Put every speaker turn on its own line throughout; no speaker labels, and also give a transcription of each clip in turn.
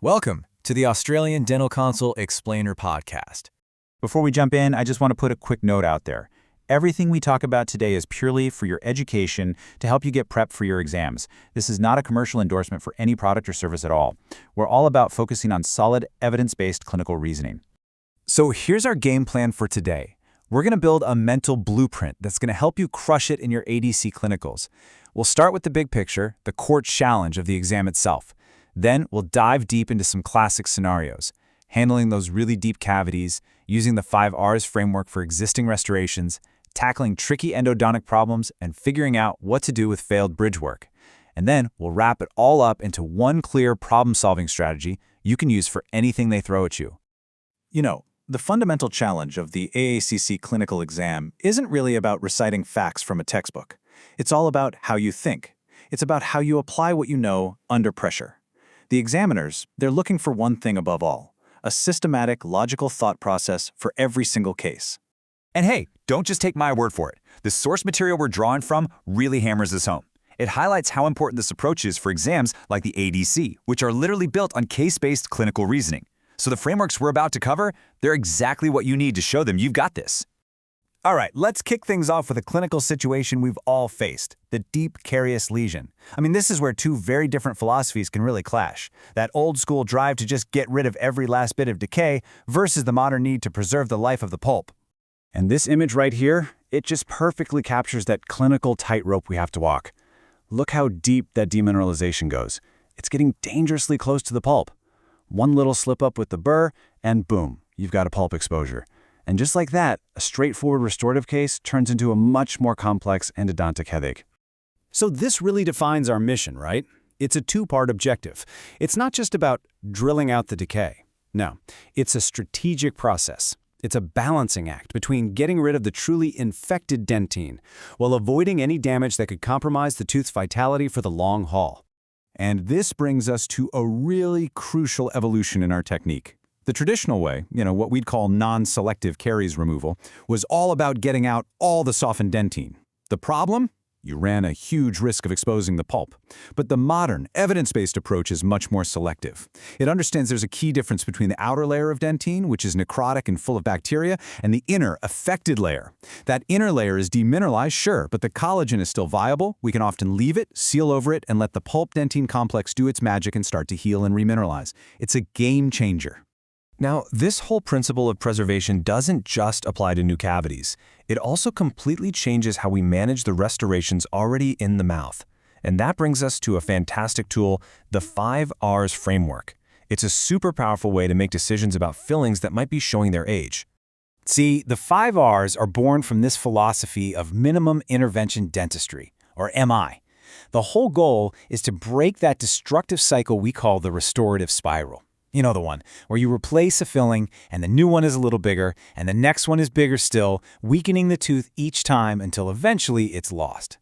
Welcome to the Australian Dental Council Explainer podcast.
Before we jump in, I just want to put a quick note out there. Everything we talk about today is purely for your education to help you get prepped for your exams. This is not a commercial endorsement for any product or service at all. We're all about focusing on solid, evidence-based clinical reasoning.
So here's our game plan for today. We're going to build a mental blueprint that's going to help you crush it in your ADC clinicals. We'll start with the big picture, the core challenge of the exam itself. Then we'll dive deep into some classic scenarios, handling those really deep cavities, using the 5 R's framework for existing restorations, tackling tricky endodontic problems, and figuring out what to do with failed bridge work. And then we'll wrap it all up into one clear problem-solving strategy you can use for anything they throw at you.
You know, the fundamental challenge of the AACC clinical exam isn't really about reciting facts from a textbook. It's all about how you think. It's about how you apply what you know under pressure. The examiners, they're looking for one thing above all, a systematic, logical thought process for every single case.
And hey, don't just take my word for it. The source material we're drawing from really hammers this home. It highlights how important this approach is for exams like the ADC, which are literally built on case-based clinical reasoning. So the frameworks we're about to cover, they're exactly what you need to show them you've got this.
All right, let's kick things off with a clinical situation we've all faced, the deep carious lesion. I mean, this is where two very different philosophies can really clash. That old school drive to just get rid of every last bit of decay versus the modern need to preserve the life of the pulp.
And this image right here, it just perfectly captures that clinical tightrope we have to walk. Look how deep that demineralization goes. It's getting dangerously close to the pulp. One little slip up with the burr, and boom, you've got a pulp exposure. And just like that, a straightforward restorative case turns into a much more complex endodontic headache.
So this really defines our mission, right? It's a two-part objective. It's not just about drilling out the decay. No, it's a strategic process. It's a balancing act between getting rid of the truly infected dentine while avoiding any damage that could compromise the tooth's vitality for the long haul. And this brings us to a really crucial evolution in our technique. The traditional way, what we'd call non-selective caries removal, was all about getting out all the softened dentine. The problem? You ran a huge risk of exposing the pulp. But the modern, evidence-based approach is much more selective. It understands there's a key difference between the outer layer of dentine, which is necrotic and full of bacteria, and the inner, affected layer. That inner layer is demineralized, sure, but the collagen is still viable. We can often leave it, seal over it, and let the pulp-dentine complex do its magic and start to heal and remineralize. It's a game changer. Now, this whole principle of preservation doesn't just apply to new cavities. It also completely changes how we manage the restorations already in the mouth. And that brings us to a fantastic tool, the 5 R's framework. It's a super powerful way to make decisions about fillings that might be showing their age. See, the 5 R's are born from this philosophy of minimum intervention dentistry, or MI. The whole goal is to break that destructive cycle we call the restorative spiral. You know the one, where you replace a filling, and the new one is a little bigger, and the next one is bigger still, weakening the tooth each time until eventually it's lost.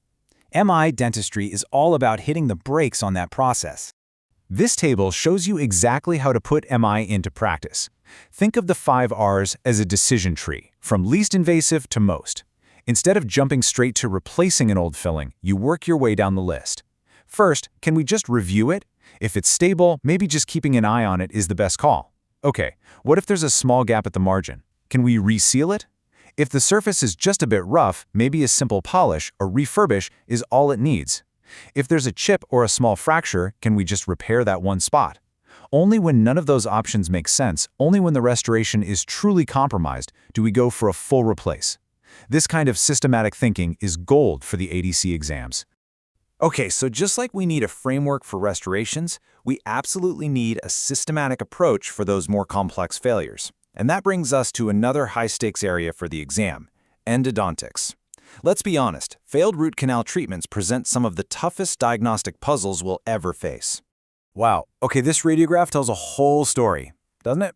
MI dentistry is all about hitting the brakes on that process. This table shows you exactly how to put MI into practice. Think of the 5 R's as a decision tree, from least invasive to most. Instead of jumping straight to replacing an old filling, you work your way down the list. First, can we just review it? If it's stable, maybe just keeping an eye on it is the best call. Okay, what if there's a small gap at the margin? Can we reseal it? If the surface is just a bit rough, maybe a simple polish or refurbish is all it needs. If there's a chip or a small fracture, can we just repair that one spot? Only when none of those options make sense, only when the restoration is truly compromised, do we go for a full replace. This kind of systematic thinking is gold for the ADC exams. Okay, so just like we need a framework for restorations, we absolutely need a systematic approach for those more complex failures. And that brings us to another high-stakes area for the exam, endodontics. Let's be honest, failed root canal treatments present some of the toughest diagnostic puzzles we'll ever face. Wow, okay, this radiograph tells a whole story, doesn't it?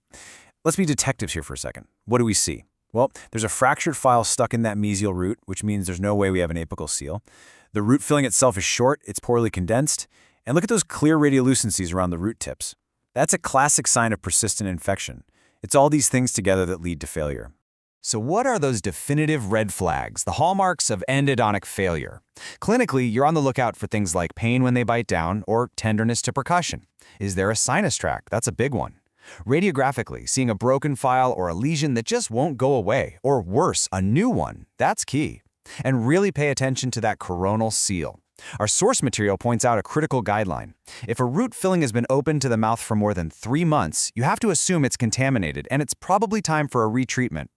Let's be detectives here for a second. What do we see? Well, there's a fractured file stuck in that mesial root, which means there's no way we have an apical seal. The root filling itself is short, it's poorly condensed, and look at those clear radiolucencies around the root tips. That's a classic sign of persistent infection. It's all these things together that lead to failure.
So what are those definitive red flags, the hallmarks of endodontic failure? Clinically, you're on the lookout for things like pain when they bite down or tenderness to percussion. Is there a sinus tract? That's a big one. Radiographically, seeing a broken file or a lesion that just won't go away, or worse, a new one, that's key. And really pay attention to that coronal seal. Our source material points out a critical guideline. If a root filling has been open to the mouth for more than 3 months, you have to assume it's contaminated and it's probably time for a retreatment.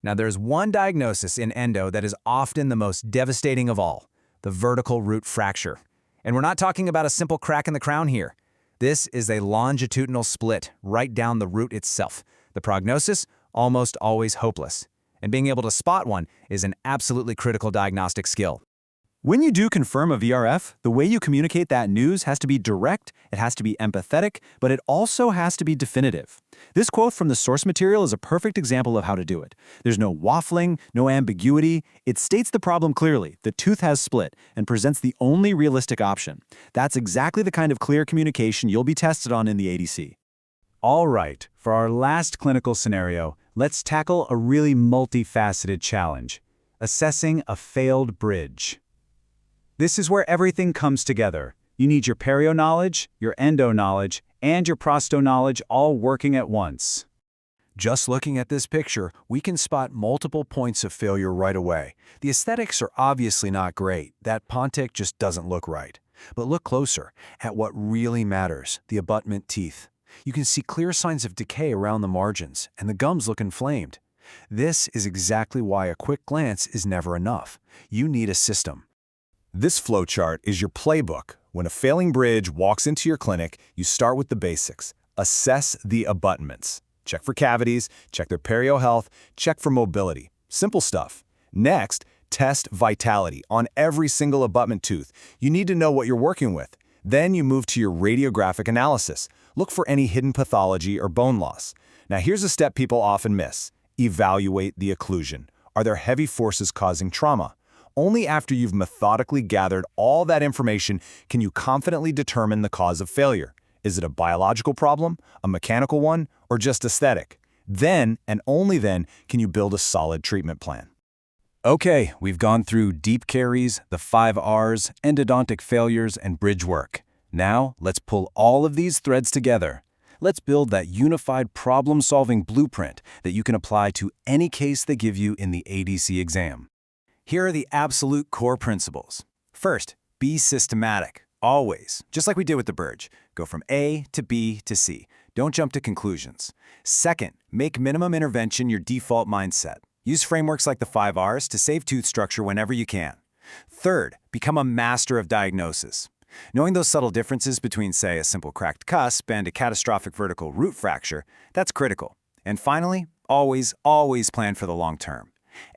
Now there's one diagnosis in endo that is often the most devastating of all, the vertical root fracture. And we're not talking about a simple crack in the crown here. This is a longitudinal split right down the root itself. The prognosis, almost always hopeless. And being able to spot one is an absolutely critical diagnostic skill.
When you do confirm a VRF, the way you communicate that news has to be direct, it has to be empathetic, but it also has to be definitive. This quote from the source material is a perfect example of how to do it. There's no waffling, no ambiguity. It states the problem clearly, the tooth has split, and presents the only realistic option. That's exactly the kind of clear communication you'll be tested on in the ADC. All right, for our last clinical scenario, let's tackle a really multifaceted challenge: assessing a failed bridge. This is where everything comes together. You need your perio knowledge, your endo knowledge, and your prosto knowledge all working at once.
Just looking at this picture, we can spot multiple points of failure right away. The aesthetics are obviously not great. That pontic just doesn't look right. But look closer at what really matters, the abutment teeth. You can see clear signs of decay around the margins, and the gums look inflamed. This is exactly why a quick glance is never enough. You need a system.
This flowchart is your playbook. When a failing bridge walks into your clinic, you start with the basics. Assess the abutments. Check for cavities, check their perio health, check for mobility. Simple stuff. Next, test vitality on every single abutment tooth. You need to know what you're working with. Then you move to your radiographic analysis. Look for any hidden pathology or bone loss. Now here's a step people often miss. Evaluate the occlusion. Are there heavy forces causing trauma? Only after you've methodically gathered all that information can you confidently determine the cause of failure. Is it a biological problem, a mechanical one, or just aesthetic? Then, and only then, can you build a solid treatment plan.
Okay, we've gone through deep caries, the 5 R's, endodontic failures, and bridge work. Now, let's pull all of these threads together. Let's build that unified problem-solving blueprint that you can apply to any case they give you in the ADC exam.
Here are the absolute core principles. First, be systematic, always, just like we did with the bridge. Go from A to B to C. Don't jump to conclusions. Second, make minimum intervention your default mindset. Use frameworks like the 5 R's to save tooth structure whenever you can. Third, become a master of diagnosis. Knowing those subtle differences between, say, a simple cracked cusp and a catastrophic vertical root fracture, that's critical. And finally, always plan for the long term.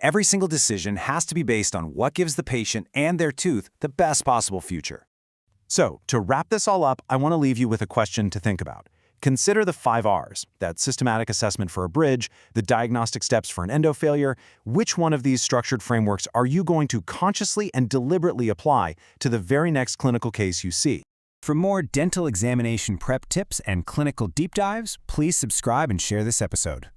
Every single decision has to be based on what gives the patient and their tooth the best possible future. So, to wrap this all up, I want to leave you with a question to think about. Consider the 5 R's, that systematic assessment for a bridge, the diagnostic steps for an endo failure. Which one of these structured frameworks are you going to consciously and deliberately apply to the very next clinical case you see? For more dental examination prep tips and clinical deep dives, please subscribe and share this episode.